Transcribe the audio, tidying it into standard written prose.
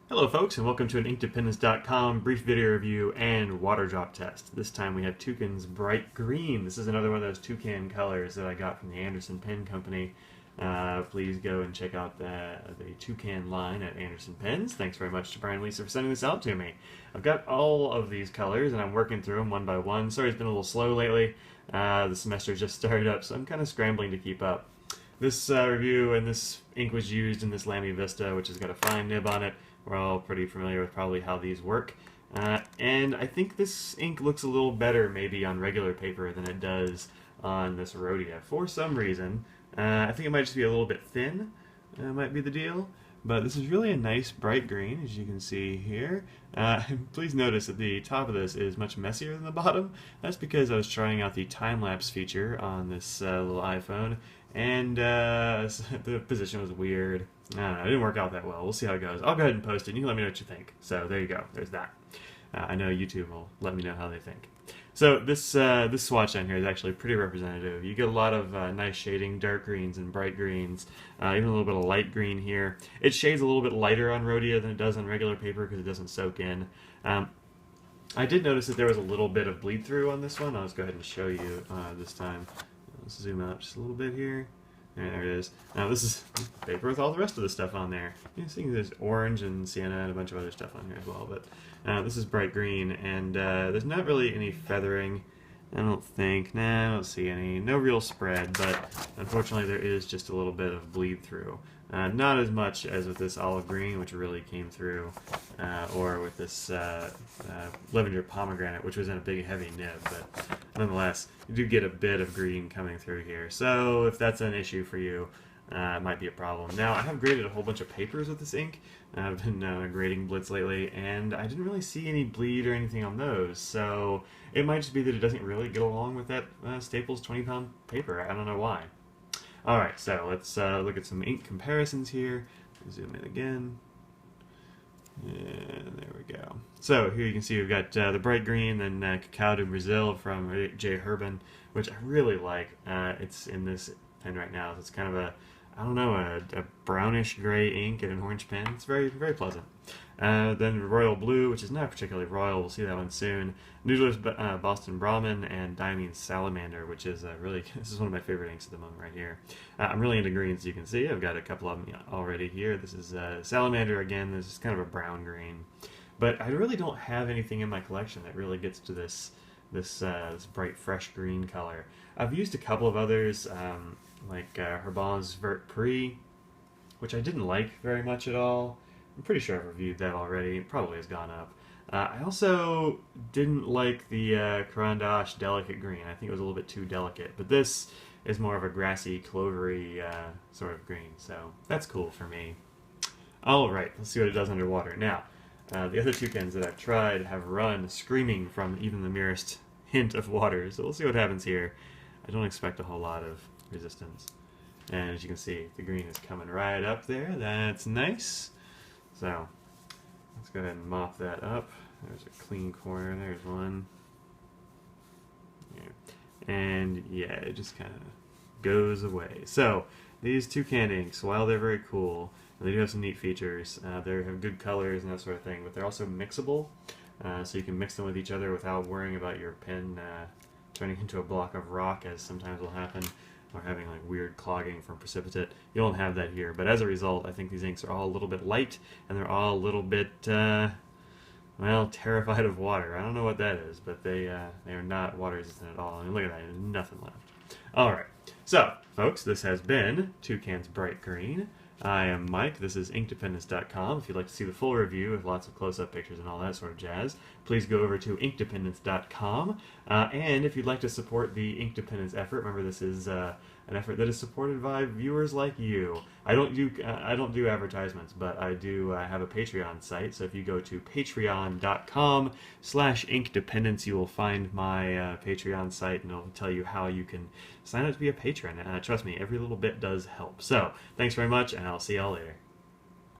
Hello folks, and welcome to an inkdependence.com brief video review and water drop test. This time we have Toucan's Bright Green. This is another one of those Toucan colors that I got from the Anderson Pen Company. Please go and check out the Toucan line at Anderson Pens. Thanks very much to Brian and Lisa for sending this out to me. I've got all of these colors and I'm working through them one by one. Sorry it's been a little slow lately. The semester just started up, so I'm kind of scrambling to keep up. This review and this ink was used in this Lamy Vista, which has got a fine nib on it. We're all pretty familiar with probably how these work. And I think this ink looks a little better maybe on regular paper than it does on this Rhodia. For some reason, I think it might just be a little bit thin, might be the deal. But this is really a nice bright green, as you can see here. Please notice that the top of this is much messier than the bottom. That's because I was trying out the time-lapse feature on this little iPhone, and the position was weird. I don't know, it didn't work out that well. We'll see how it goes. I'll go ahead and post it, and you can let me know what you think. So there you go, there's that. I know YouTube will let me know how they think. So this swatch down here is actually pretty representative. You get a lot of nice shading, dark greens and bright greens, even a little bit of light green here. It shades a little bit lighter on Rhodia than it does on regular paper because it doesn't soak in. I did notice that there was a little bit of bleed through on this one. I'll just go ahead and show you this time. Let's zoom out just a little bit here. There it is. Now this is paper with all the rest of the stuff on there. You see there's orange and sienna and a bunch of other stuff on here as well, but this is bright green, and there's not really any feathering, I don't think. Nah, I don't see any. No real spread, but unfortunately there is just a little bit of bleed through. Not as much as with this olive green, which really came through, or with this lavender pomegranate, which was in a big heavy nib, but nonetheless, you do get a bit of green coming through here. So if that's an issue for you, it might be a problem. Now, I have graded a whole bunch of papers with this ink. I've been grading Blitz lately, and I didn't really see any bleed or anything on those, so it might just be that it doesn't really get along with that Staples 20-pound paper. I don't know why. Alright, so let's look at some ink comparisons here. Zoom in again. And there we go. So here you can see we've got the bright green and Cacao de Brazil from J. Herbin, which I really like. It's in this pen right now. It's kind of a, I don't know, a brownish gray ink in an orange pen. It's very, very pleasant. Then Royal Blue, which is not particularly royal. We'll see that one soon. Noodler's Boston Brahmin and Diamine Salamander, which is really, this is one of my favorite inks at the moment right here. I'm really into greens, you can see. I've got a couple of them already here. This is Salamander again. This is kind of a brown green. But I really don't have anything in my collection that really gets to this bright, fresh green color. I've used a couple of others, like Herbin's Vert Prix, which I didn't like very much at all. I'm pretty sure I've reviewed that already. It probably has gone up. I also didn't like the Caran d'Ache Delicate Green. I think it was a little bit too delicate. But this is more of a grassy, clovery sort of green. So that's cool for me. Alright, let's see what it does underwater. Now, the other toucans that I've tried have run screaming from even the merest hint of water. So we'll see what happens here. I don't expect a whole lot of resistance. And as you can see, the green is coming right up there. That's nice. So let's go ahead and mop that up. There's a clean corner. There's one. Yeah. And yeah, it just kind of goes away. So these Toucan inks, while they're very cool, they do have some neat features. They have good colors and that sort of thing, but they're also mixable. So you can mix them with each other without worrying about your pen turning into a block of rock, as sometimes will happen, or having like weird clogging from precipitate. You won't have that here, but as a result, I think these inks are all a little bit light, and they're all a little bit, well, terrified of water. I don't know what that is, but they are not water resistant at all. I mean, look at that, there's nothing left. Alright, so, folks, this has been Toucan's Bright Green. I am Mike. This is inkdependence.com. If you'd like to see the full review with lots of close-up pictures and all that sort of jazz, please go over to inkdependence.com. And if you'd like to support the Ink Dependence effort, remember this is an effort that is supported by viewers like you. I don't do advertisements, but I do have a Patreon site. So if you go to patreon.com/inkdependence, you will find my Patreon site, and it'll tell you how you can sign up to be a patron. Trust me, every little bit does help. So thanks very much, and I'll see y'all later.